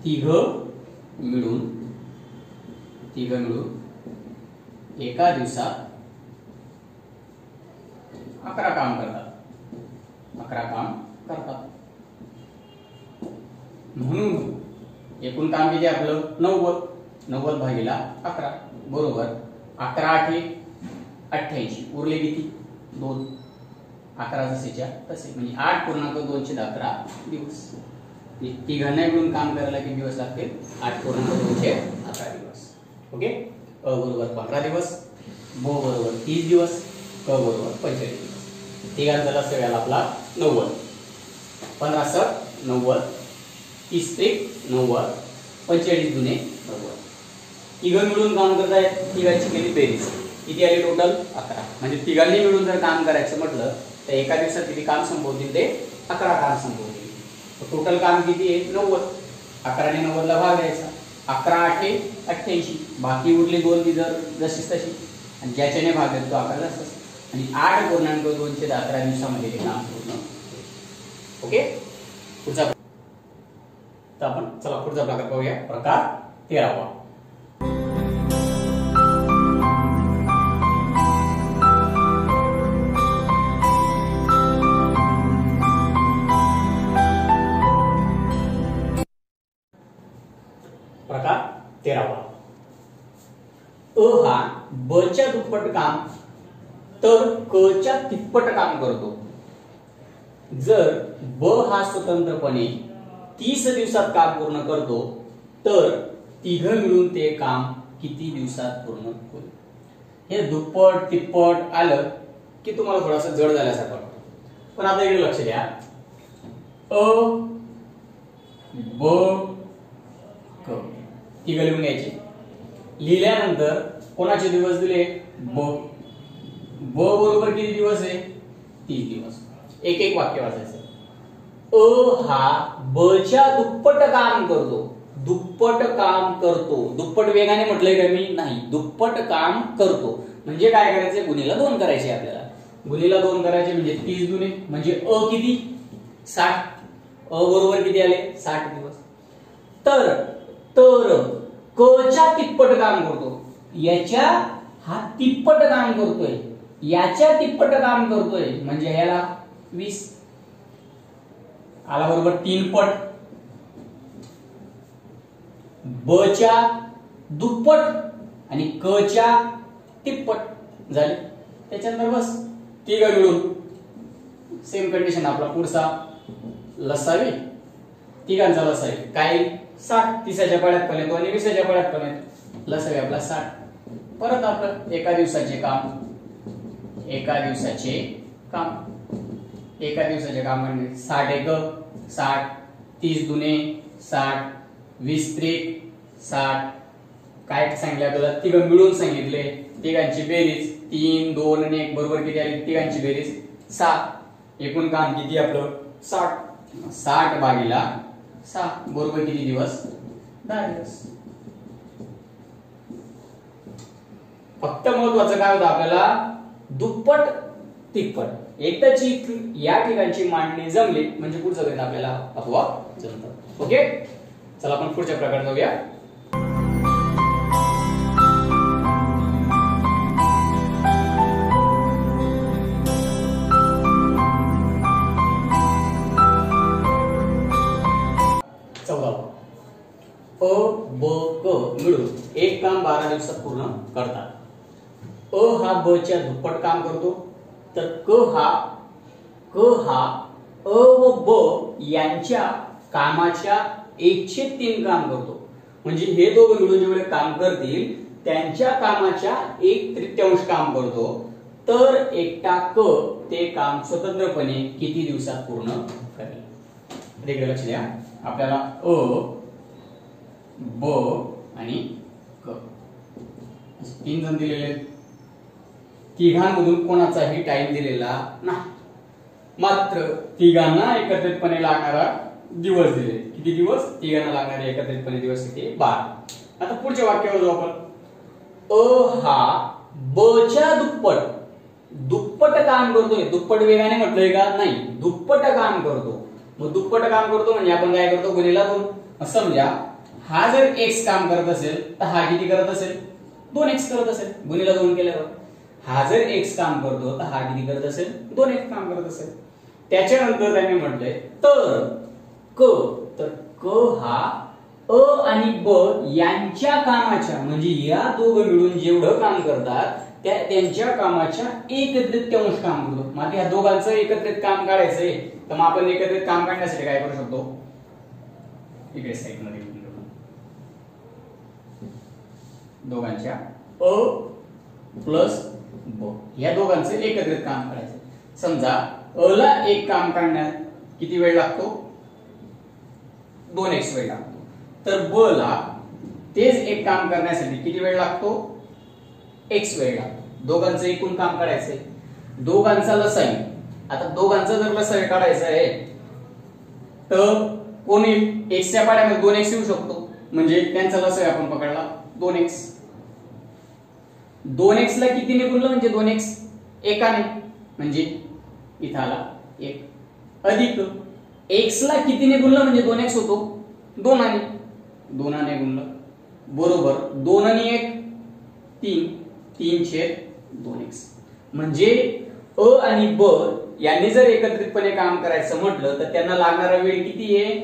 तिघ मिळून एका दिवसात 11 काम करतात. म्हणून एकूण काम किती आपलं 90 भागिला 11 बरोबर 11 × 8 = 88 उरले किती 2 11 जसेच्या तसे म्हणजे 8.211 दिवस. तिघांना मिळून काम करायला किती दिवस लागतील 8.211 दिवस. ओके अ बरोबर 15 दिवस ब बरोबर 30 दिवस क बरोबर 45 दिवस. तिघांचा लसावी आला आपला 90. 15 × 7 90 30 × 90 45 × 2 90. तिघ मिळून काम करतायत. तिघांची केली बेरीज किती आली टोटल 11 म्हणजे तिघांनी मिळून जर काम करायचं म्हटलं तर एका दिवसात किती काम संपवतील ते 11 काम संपवतील. टोटल काम किती आहे 90. 11 ने 90 ला भाग द्यायचा 11 × 8 = 88 बाकी उरली 2 ती जर जशीच तशी आणि ज्याच्याने भाग देतो 11 असं आणि 8.211 दिवसामध्ये ते काम पूर्ण. ओके पुढचा तर आपण चला पुढचा प्रकार पाहूया. प्रकार 13. प्रकार 13. अ हा ब च्या दुप्पट काम तर क च्या तिप्पट काम करतो. जर ब हा स्वतंत्रपणे 30 दिवसात काम पूर्ण करतो तर तिघ मिळून ते काम किती दिवसात पूर्ण होईल. हे दुप्पट तिप्पट आलं की तुम्हाला थोडासा जड झाल्यासारखं वाटतं. पण आता इकडे लक्ष द्या. अ ब तिघ लिहून घ्यायचे. लिहिल्यानंतर कोणाचे दिवस दिले, ब बरोबर किती दिवस आहे, 30 दिवस. एक एक वाक्य वाचायचं. अ हा ब च्या दुप्पट काम करतो. दुप्पट काम करतो, दुप्पट वेगाने म्हटलंय का मी, नाही, दुप्पट काम करतो. म्हणजे काय करायचंय, गुणीला 2 करायचे आपल्याला. गुणीला 2 करायचे म्हणजे 30 दुने म्हणजे अ किती, 60. अ बरोबर किती आले, 60 दिवस. तर क च्या तिप्पट काम करतो. याच्या हा तिप्पट काम करतोय, याच्या तिप्पट काम करतोय म्हणजे याला 20 आला बरोबर 3 पट. ब च्या दुप्पट आणि क च्या तिप्पट झाले. त्याच्यानंतर बस तिघ मिळून सेम कंडिशन आपला पुढचा लसावी, तिघांचा लसावी काय 60. 30च्या पाड्यात पण येतो आणि 20च्या पाड्यात पण येतो. लसावी आपला 60. परत आपलं एका दिवसाचे काम म्हणजे 60 एक 60, 30 दुने 60, 20 त्रिक 60. काय सांगितलं आपल्याला, तिघ मिळून सांगितले. तिघांची बेरीज 3, 2 आणि 1 बरोबर किती आली, तिघांची बेरीज 6. एकूण काम किती आपलं 60. 60 भागीला 6 बरोबर किती दिवस, 10 दिवस. फक्त महत्वाचं काय होतं आपल्याला, दुप्पट तिप्पट एकदाची या ठिकाणची मांडणी जमली म्हणजे पुढचं गणित आपल्याला आपोआप जमतं. ओके, चला आपण पुढच्या प्रकार जाऊया. अ ब क मिळून एक काम 12 दिवसात पूर्ण करतात. अ हा ब च्या दुप्पट काम करतो. तर क हा अ व ब यांच्या कामाच्या 1/3 काम करतो. म्हणजे हे दोघं मिळून जेवढे काम करतील त्यांच्या कामाच्या 1/3 काम करतो. तर एकटा क ते काम स्वतंत्रपणे किती दिवसात पूर्ण करेल. इकडे लक्ष द्या. आपल्याला अ ब आणि क 3 जण दिलेले. तिघांमधून कोणाचाही टाइम दिलेला नाही, मात्र तिघांना एकत्रितपणे लागणारा दिवस दिले. किती दिवस, तिघांना लागणारे एकत्रितपणे दिवस किती, 12. आता पुढच्या वाक्यावर जाऊ आपण. अ हा ब च्या दुप्पट काम करतोय. दुप्पट वेगाने म्हटलंय का, नाही, दुप्पट काम करतो. मग दुप्पट काम करतो म्हणजे आपण काय करतो, गुणीला 2. समजा हा जर x काम करत असेल तर हा किती करत असेल, 2x करत असेल गुणीला 2 केल्यावर. हा जर x काम करतो तर हा किती करत असेल, 2x काम करत असेल. त्याच्यानंतर त्यांनी म्हटलंय तर क हा अ आणि ब यांच्या कामाच्या म्हणजे या दोघं मिळून जेवढं काम करतात त्यांच्या कामाच्या 1/3 काम करतो. मग या दोघांचं एकत्रित काम काढायचंय तर मग आपण एकत्रित काम काढण्यासाठी काय करू शकतो, इकडे साइड मध्ये दोघांच्या अ प्लस ब या दोघांचं एकत्रित काम करायचं. समजा अ ला एक काम काढण्यात किती वेळ लागतो, 2x वेळ लागतो. तर ब ला तेच एक काम करण्यासाठी किती वेळ लागतो, x वेळ लागतो. दोघांचं एकूण काम काढायचंय. दोघांचा लसाई, आता दोघांचा जर लसाई काढायचा आहे तर कोणी x च्या पाड्यामध्ये 2x येऊ शकतो. म्हणजे त्यांचा लसाई आपण पकडला 2x. 2x ला कितीने गुणलं म्हणजे 2x एकाने म्हणजे इथं आला 1 अधिक x ला कितीने गुणलं म्हणजे 2x होतो 2 आने गुणलं बरोबर 2 आणि 1 3/2x. म्हणजे अ आणि ब यांनी जर एकत्रितपणे काम करायचं म्हटलं तर त्यांना लागणारा वेळ किती आहे,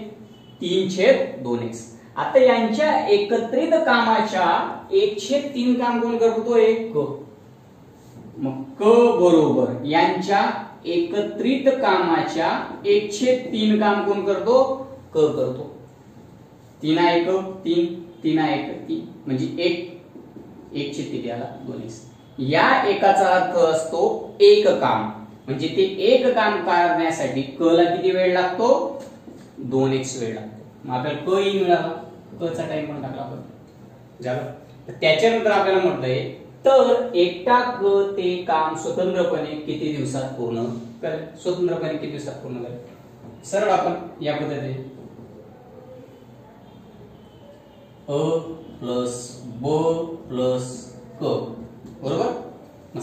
3/2x. आता यांच्या एकत्रित कामाच्या 1/3 काम कोण करतोय, क. मग क बरोबर यांच्या एकत्रित कामाच्या 1/3 काम कोण करतो, क करतो. 3 1 3 3 1 3 म्हणजे 1/3 किती आला 2x. या एकाचा अर्थ असतो एक काम. म्हणजे ते एक काम करण्यासाठी क ला किती वेळ लागतो, 2x वेळ लागतो. मग आपल्याला क ही मिळाला, क चा टाइम पण टाकला आपण झालं. तर त्याच्यानंतर आपल्याला म्हटलंय तर एकटा क ते काम स्वतंत्रपणे किती दिवसात पूर्ण करेल. स्वतंत्रपणे किती दिवसात पूर्ण करेल. सरळ आपण या पद्धतीने अ प्लस ब प्लस क बरोबर. मग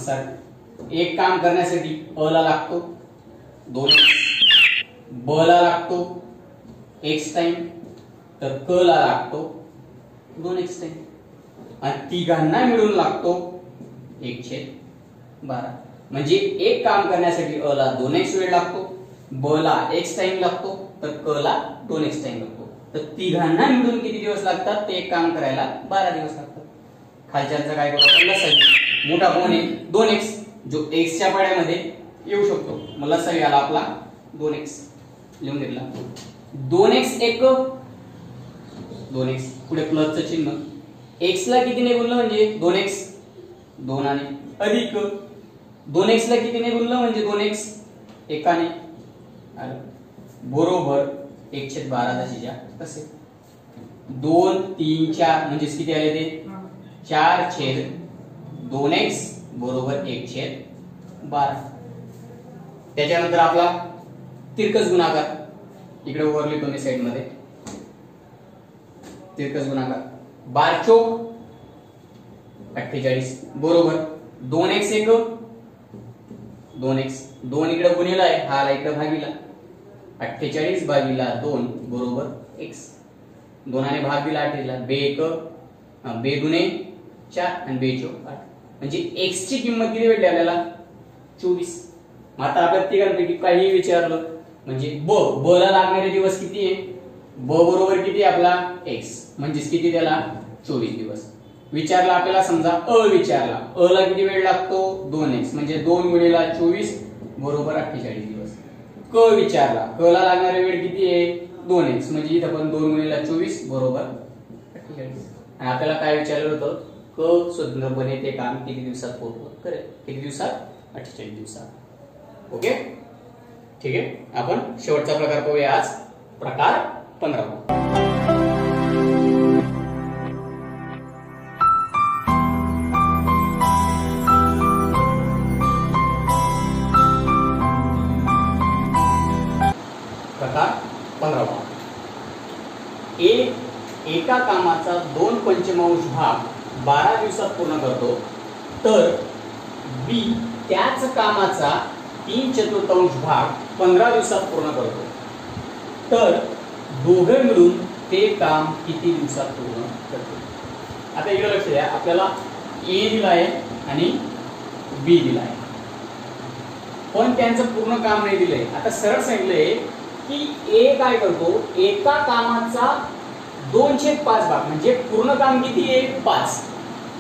एक काम करण्यासाठी अ ला लागतो 2x, ब ला लागतो x टाइम, तर क ला लागतो 2x टाइम आणि तिघांना मिळून लागतो 1/12. म्हणजे एक काम करण्यासाठी अ ला 2x वेळ लागतो, ब ला x टाइम लागतो, तर क ला 2x टाइम लागतो. तर तिघांना मिळून किती दिवस लागतात ते एक काम करायला 12 दिवस लागतात. खालच्यांचं काय करू आपण लसावी. मोठा कोण आहे 2x जो x च्या पाड्यामध्ये येऊ शकतो. मग लसावी आला आपला 2x लिहून घेतला. 2x एक 2x पुढे प्लसचं चिन्ह. x ला कितीने गुणलं म्हणजे 2x 2 आणि अधिक 2x ला कितीने गुणलं म्हणजे 2x एकाने बरोबर 1/12 जशीच्या तसे. 2 3 4 म्हणजे किती आले ते 4/2x बरोबर 1/12. त्याच्यानंतर आपला तिरकस गुणाकार इकडे वर लिहितो मी साइड मध्ये. तिरकस गुणाकार 12 चौक 48 बरोबर 2x एक 2x 2 इकडे गुणिला आहे, हा इकडे भागीला 48 भागीला 2 बरोबर x. 2 ने भाग दिला 8 ला. बे एक बे दुने 4 आणि बे चौक 8 म्हणजे x ची किंमत किती भेटली आपल्याला 24. आता आपल्या तिघांपैकी काही विचारलं म्हणजे ब ला लागणारे दिवस किती आहे. ब बरोबर किती आपला x म्हणजे किती त्याला 24 दिवस. विचारला आपल्याला समजा अ विचारला. अ ला किती वेळ लागतो 2x म्हणजे 2 गुणिला 24 बरोबर 48 दिवस. क विचारला. क ला लागणारे वेळ किती आहे 2x म्हणजे इथं पण 2 गुणिला 24 बरोबर 48. आणि आपल्याला काय विचारलं होतं क स्वतंत्रपणे ते काम किती दिवसात पूर्ण करेल. किती दिवसात 48 दिवसात. ओके ठीक आहे. आपण शेवटचा प्रकार पाहूया आज. प्रकार 15. प्रकार 15. एका कामाचा 2/5 भाग 12 दिवसात पूर्ण करतो तर बी त्याच कामाचा 3/4 भाग 15 दिवसात पूर्ण करतो तर दोघे मिळून ते काम किती दिवसात पूर्ण करतो. आता इकडे लक्ष द्या. आपल्याला ए दिला आहे आणि बी दिला आहे पण त्यांचं पूर्ण काम नाही दिलंय. आता सरळ सांगितलंय की ए काय करतो एका कामाचा 2/5 भाग म्हणजे पूर्ण काम किती आहे 5.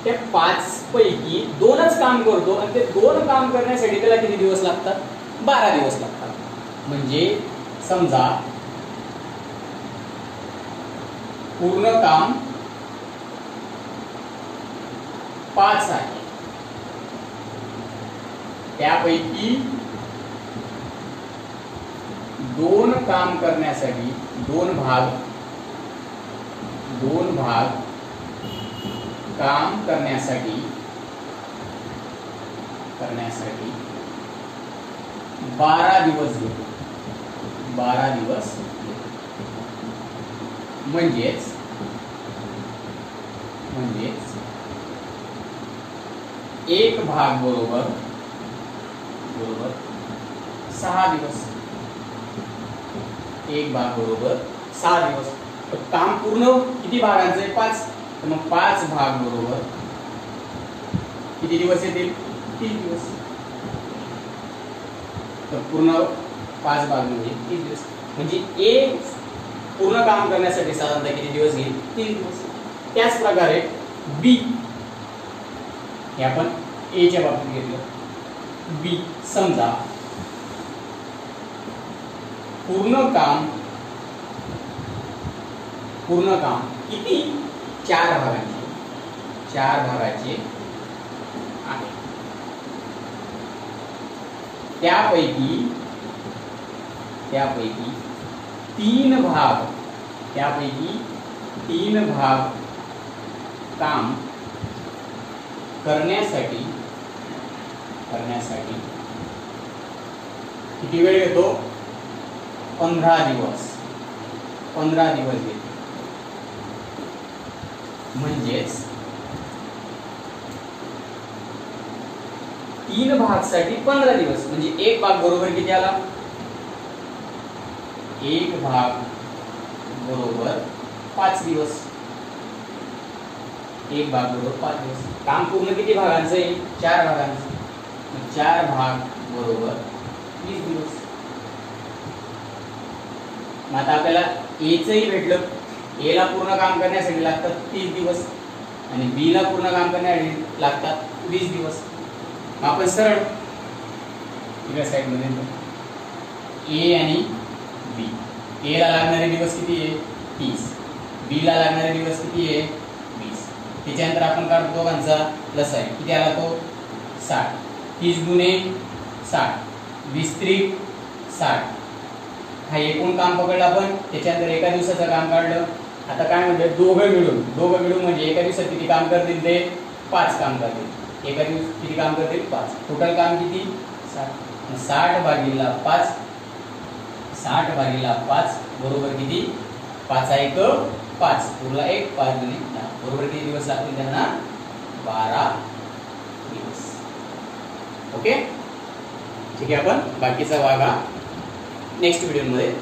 त्या 5 पैकी 2च काम करतो आणि ते 2 काम करण्यासाठी त्याला किती दिवस लागतात 12 दिवस लागतात. म्हणजे समजा पूर्ण काम 5 आहे त्यापैकी 2 काम करण्यासाठी 2 भाग काम करण्यासाठी 12 दिवस घेतो. 12 दिवस म्हणजेच एक भाग बरोबर 6 दिवस. एक भाग बरोबर 6 दिवस. तर काम पूर्ण किती भागांचं आहे 5. तर मग 5 भाग बरोबर किती दिवस येतील 3 दिवस. तर पूर्ण 5 भाग म्हणजे 3 दिवस. म्हणजे ए पूर्ण काम करण्यासाठी साधारणतः किती दिवस घेईल 3 दिवस. त्याच प्रकारे बी हे आपण ए च्या बाबतीत घेतलं. बी समजा पूर्ण काम किती 4 भागाचे आहे. त्यापैकी 3 भाग काम करण्यासाठी किती वेळ घेतो? 15 दिवस. 15 दिवस घेतो. म्हणजेच 3 भागसाठी 15 दिवस. म्हणजे 1 भाग बरोबर किती आला? 1 भाग बरोबर 5 दिवस. 1 भाग बरोबर 5 दिवस. काम पूर्ण किती भागांचं आहे? 4 भागांचं. 4 भाग बरोबर 20 दिवस. मग आता आपल्याला ए चंही भेटलं. ए ला पूर्ण काम करण्यासाठी लागतात 30 दिवस आणि बी ला पूर्ण काम करण्यासाठी लागतात 20 दिवस. मग आपण सरळ इकडे साइड मध्ये ए आणि बी. ए ला लागणारे दिवस किती आहे? 30. बी ला लागणारे दिवस किती आहे? 20. त्याच्यानंतर आपण काढतो दोघांचा लस आहे. किती आला तो? 60. 30 गुणे 60, 20 त्रिक 60. हा एकूण काम पकडलं आपण. त्याच्यानंतर एका दिवसाचं काम काढलं. आता काय म्हणते? दोघं मिळून म्हणजे एका दिवसात किती काम करतील ते? 5 काम करतील. एका दिवसात किती काम करतील? 5. टोटल काम किती? 60. 60 भागिले 5. 60 भागिले 5 बरोबर किती? 5 1 5 पुढला 1 5 गुणे 10 बरोबर किती दिवस लागतील त्यांना? 12 दिवस. ओके, ठीक आहे. आपण बाकीचा भाग नेक्स्ट व्हिडिओ मध्ये